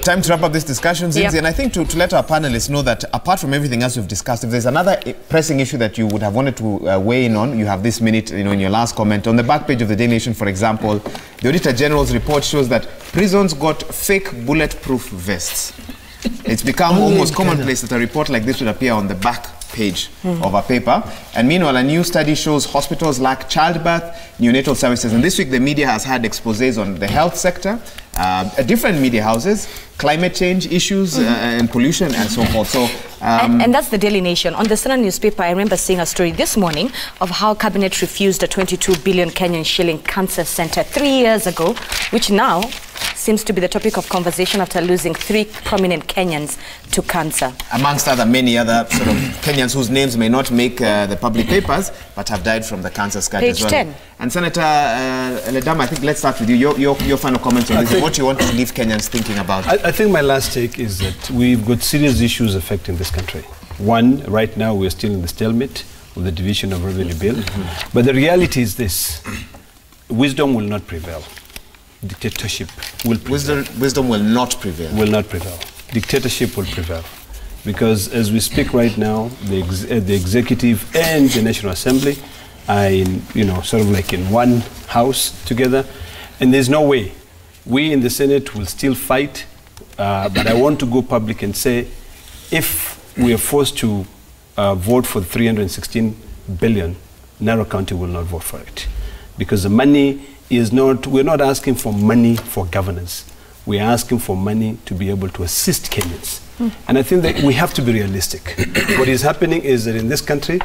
Time to wrap up this discussion, Zinzi, and I think to let our panelists know that apart from everything else we've discussed, if there's another pressing issue that you would have wanted to weigh in on, you have this minute, in your last comment. On the back page of the Daily Nation, for example, the Auditor General's report shows that prisons got fake bulletproof vests. It's become almost commonplace that a report like this would appear on the back page of a paper. And meanwhile, a new study shows hospitals lack childbirth, neonatal services. And this week, the media has had exposés on the health sector, different media houses, climate change issues and pollution and so forth. So, and that's the Daily Nation. On the Standard newspaper, I remember seeing a story this morning of how Cabinet refused a 22 billion Kenyan shilling cancer center 3 years ago, which now seems to be the topic of conversation after losing 3 prominent Kenyans to cancer. Amongst many other sort of Kenyans whose names may not make the public papers, but have died from the cancer scourge as well. Page 10. And Senator Ledama, I think let's start with you. Your final comments on this, what you want to leave Kenyans thinking about. I think my last take is that we've got serious issues affecting this country. One, right now we're still in the stalemate of the division of revenue bill. But the reality is this: wisdom will not prevail. Dictatorship will prevail. Wisdom will not prevail. Will not prevail. Dictatorship will prevail. Because as we speak right now, the executive and the National Assembly are in, sort of like in one house together. And there's no way. We in the Senate will still fight. But I want to go public and say, if we are forced to vote for the 316 billion, Narok County will not vote for it. Because the money is not, we're not asking for money for governance. We're asking for money to be able to assist Kenyans. And I think that we have to be realistic. What is happening is that in this country,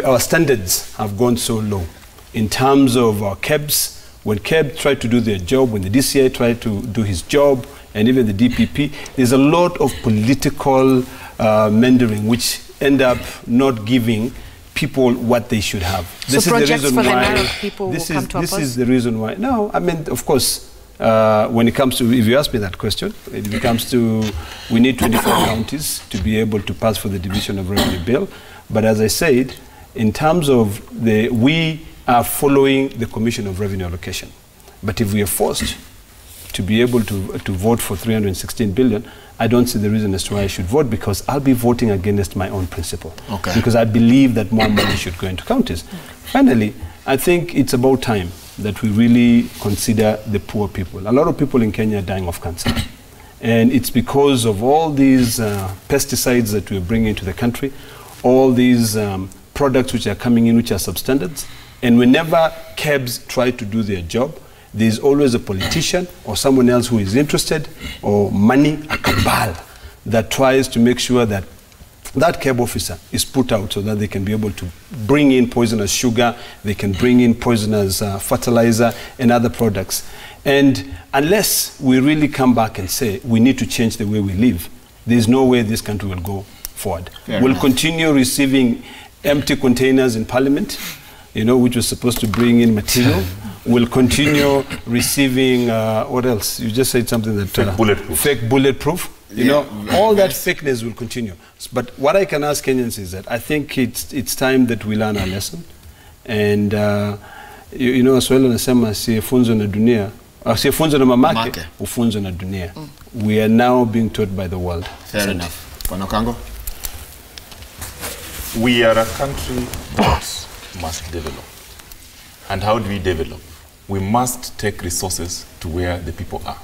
our standards have gone so low. In terms of our KEBS, when KEB tried to do their job, when the DCI tried to do his job, and even the DPP, there's a lot of political meandering which end up not giving people what they should have. This is the reason why. This is the reason why. No, I mean, of course, when it comes to, if you ask me that question, it comes to, we need 24 counties to be able to pass for the division of revenue bill. But as I said, in terms of we are following the Commission of Revenue Allocation. But if we are forced to be able to vote for 316 billion, I don't see the reason as to why I should vote, because I'll be voting against my own principle. Okay. Because I believe that more money should go into counties. Finally, I think it's about time that we really consider the poor people. A lot of people in Kenya are dying of cancer. And it's because of all these pesticides that we're bringing into the country, all these products which are coming in which are substandards. And whenever KEBS try to do their job, there's always a politician or someone else who is interested, or money, a cabal, that tries to make sure that that KEB officer is put out so that they can be able to bring in poisonous sugar, they can bring in poisonous fertilizer and other products. And unless we really come back and say we need to change the way we live, there's no way this country will go forward. We'll continue receiving empty containers in Parliament, which was supposed to bring in material. Will continue receiving, what else? You just said something that... Fake bulletproof. Fake bulletproof. All that fakeness will continue. But what I can ask Kenyans is that I think it's time that we learn our lesson. And, Swahili nasema siyefunzo na dunia, siyefunzo na mamake, ufunzo na dunia. We are now being taught by the world. Fair enough. Wanokango? We are a country that must develop. And how do we develop? We must take resources to where the people are.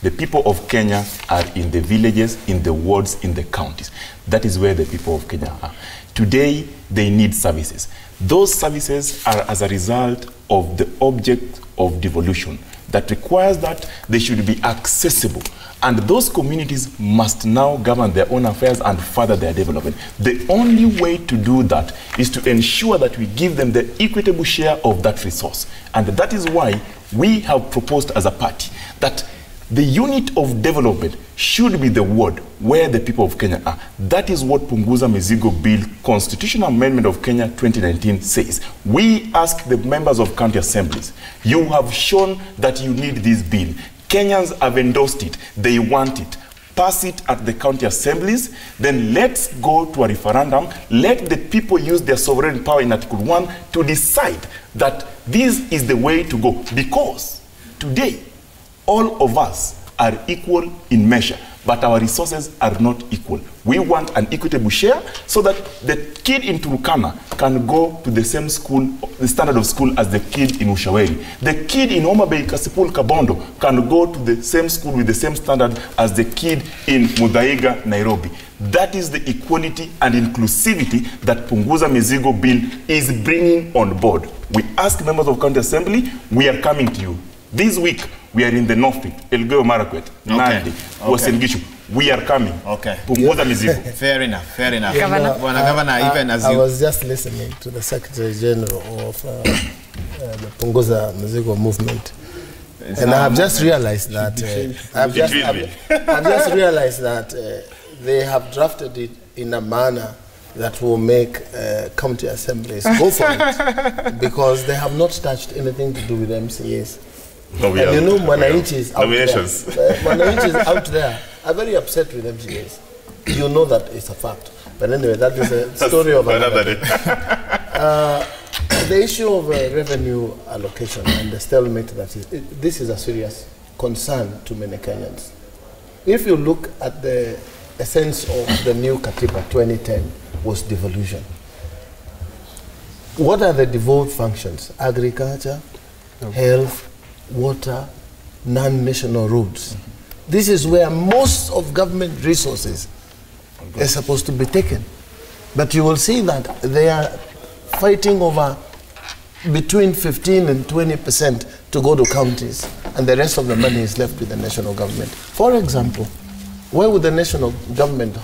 The people of Kenya are in the villages, in the wards, in the counties. That is where the people of Kenya are. Today, they need services. Those services are as a result of the object of devolution that requires that they should be accessible. And those communities must now govern their own affairs and further their development. The only way to do that is to ensure that we give them the equitable share of that resource. And that is why we have proposed as a party that the unit of development should be the ward where the people of Kenya are. That is what Punguza Mizigo Bill, Constitutional Amendment of Kenya 2019 says. We ask the members of county assemblies, you have shown that you need this bill. Kenyans have endorsed it. They want it. Pass it at the county assemblies. Then let's go to a referendum. Let the people use their sovereign power in Article 1 to decide that this is the way to go. Because today, all of us are equal in measure. but our resources are not equal. We want an equitable share so that the kid in Turkana can go to the same school, the standard of school as the kid in Ushaweri. The kid in Homa Bay, Kasipul, Kabondo can go to the same school with the same standard as the kid in Muthaiga, Nairobi. That is the equality and inclusivity that Punguza Mizigo Bill is bringing on board. We ask members of County Assembly, we are coming to you. This week, we are in the North Peak, Elgeyo Marakwet, Nandi, Uasin Gishu. We are coming. Okay. Punguza Mizigo. Fair enough, fair enough. Governor? I was just listening to the Secretary General of the Punguza Mizigo movement. And I have just realized that I've just realized that they have drafted it in a manner that will make county assemblies go for it, because they have not touched anything to do with MCAs. No, and you know, Mwananchi out there are very upset with MCAs. You know that it's a fact. But anyway, that is a story of another day. The issue of revenue allocation and the stalemate that is, this is a serious concern to many Kenyans. If you look at the essence of the new Katiba 2010 was devolution. What are the devolved functions? Agriculture, health, water, non-national roads. This is where most of government resources are supposed to be taken. But you will see that they are fighting over between 15 and 20% to go to counties, and the rest of the money is left with the national government. For example, why would the national government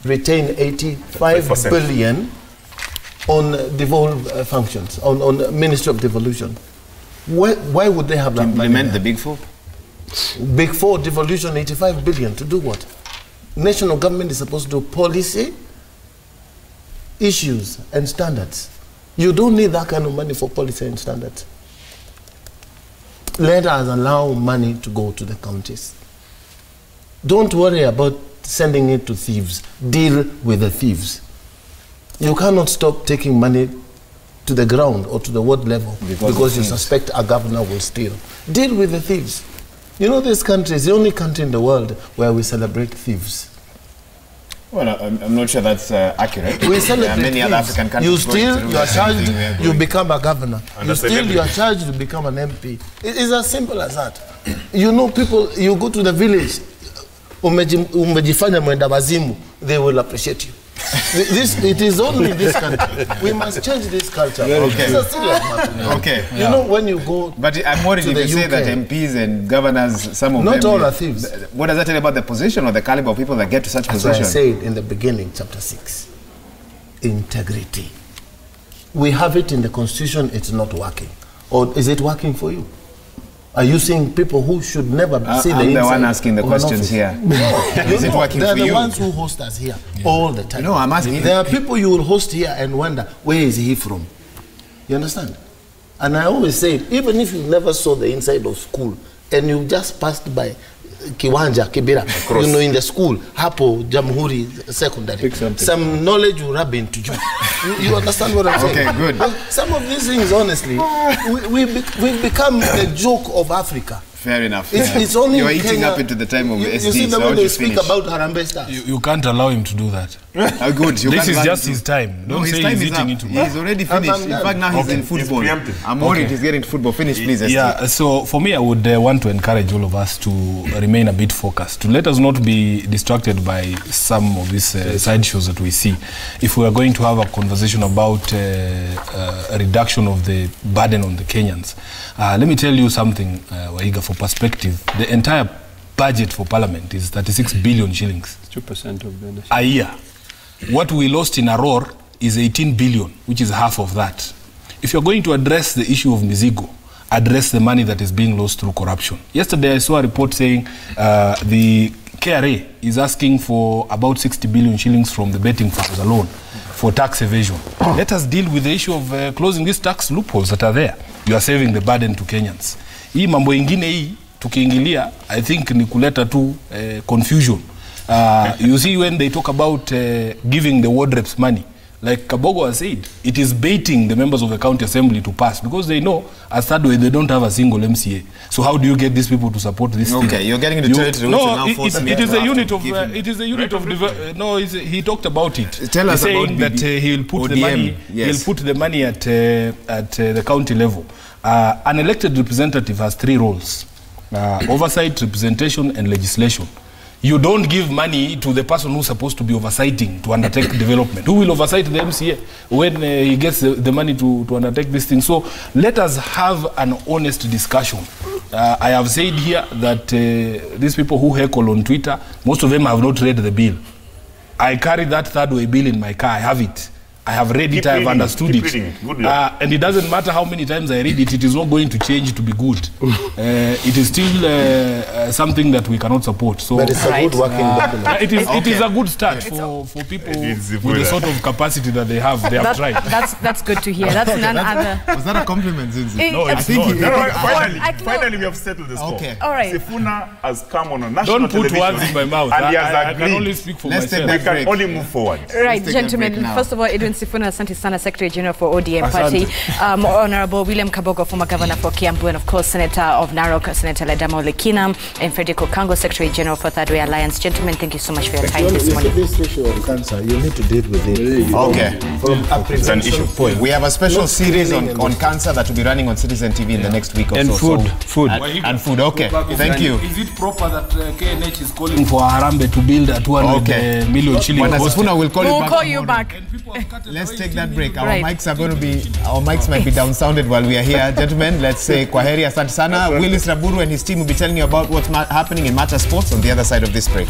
retain 85 billion on devolved functions, on Ministry of Devolution? Why would they have that money? Implement the Big Four? Big Four devolution, 85 billion to do what? National government is supposed to do policy, issues, and standards. You don't need that kind of money for policy and standards. Let us allow money to go to the counties. Don't worry about sending it to thieves. Deal with the thieves. You cannot stop taking money to the ground or to the ward level because you suspect a governor will steal. Deal with the thieves. You know, this country is the only country in the world where we celebrate thieves. Well, I'm not sure that's accurate. We celebrate there are many other African countries. You steal, you are charged, you become a governor. You steal, you are charged, you become an MP. It's as simple as that. You know, people, you go to the village, umejifanya mwenda wazimu, they will appreciate you. It is only in this country. We must change this culture. Okay. It's a serious matter. Okay. You know, when you go But I'm worried if you say that MPs and governors, some of them... Not all are thieves. What does that tell you about the position or the caliber of people that get to such positions? As I said in the beginning, chapter 6, integrity. We have it in the Constitution, it's not working. Or is it working for you? Are you seeing people who should never see the inside? I'm the one asking the questions here. Is it working for you? They're the ones who host us here all the time. No, I'm asking. There are people you will host here and wonder, where is he from? You understand? And I always say, even if you never saw the inside of school and you just passed by Kiwanja, Kibera, you know, in the school, Hapo, Jamhuri, secondary, some knowledge will rub into you. You understand what I'm saying? Okay, good. Well, some of these things, honestly, we've become the joke of Africa. Fair enough. It's only You're in eating Kenya. up into the time of You SD, see the so way they finish. speak about Harambee Stars. You can't allow him to do that. Good. This is just his time. No, Don't his say time he's is eating up. into He's already finished. In fact, now he's in football. I'm worried he's getting football. Finish, please, SD. Yeah, so for me, I would want to encourage all of us to remain a bit focused, to let us not be distracted by some of these side shows that we see. If we are going to have a conversation about a reduction of the burden on the Kenyans, let me tell you something, Waiga, for perspective. The entire budget for Parliament is 36 billion shillings. 2% of the nation. A year. What we lost in Aror is 18 billion, which is half of that. If you're going to address the issue of Mizigo, address the money that is being lost through corruption. Yesterday I saw a report saying the KRA is asking for about 60 billion shillings from the betting funds alone for tax evasion. Let us deal with the issue of closing these tax loopholes that are there. You are saving the burden to Kenyans. Hii mambo ingine hii tukiingilia, I think ni kuleta tu confusion. You see, when they talk about giving the ward reps money, like Kabogo has said, it is baiting the members of the county assembly to pass because they know as third way they don't have a single MCA. So how do you get these people to support this thing? Okay, you're getting into territory. No, it is a unit of he talked about it. Tell us saying about that he'll put the money. Yes. He'll put the money at the county level. An elected representative has 3 roles: oversight, representation, and legislation. You don't give money to the person who's supposed to be oversighting to undertake development. Who will oversight the MCA when he gets the money to undertake this thing? So let us have an honest discussion. I have said here that these people who heckle on Twitter, most of them have not read the bill. I carry that third way bill in my car. I have it. I have read it, I have understood it. And it doesn't matter how many times I read it, it is not going to change to be good. It is still something that we cannot support. So but it's a good working document. It is a good start for people with the sort of capacity that they have. They have tried. That's good to hear. That's none other. Was that a compliment, Zinzi? No, it's not. Finally, we have settled this. Okay. All right. Sifuna has come on a national Don't put television. words in my mouth. And he has I agreed. can only speak for Let's take myself. We can only move forward. Right, take a break gentlemen. now. First of all, Edwin Sifuna, Asante Sana, Secretary General for ODM Party. Honorable William Kabogo, former Governor for Kiambu, and of course, Senator of Narok, Senator Ledamo Lekina, and Frederick Okango, Secretary General for Third Way Alliance. Gentlemen, thank you so much for your time this morning. This issue of cancer, you need to deal with it. Okay. From a prevention point. We have a special series on cancer that will be running on Citizen TV in the next week or And so. food. And food, okay. Thank you. Is it proper that KNH is calling for Harambe to build a 200 million shilling Bwana hostel? Sifuna will call you We'll back call you tomorrow. back. Let's take that break. Our Right. mics are going to be, our mics might be downsounded while we are here. Gentlemen, let's say Kwaheri, Asante Sana. Willis Raburu and his team will be telling you about what's happening in Macha Sports on the other side of this break.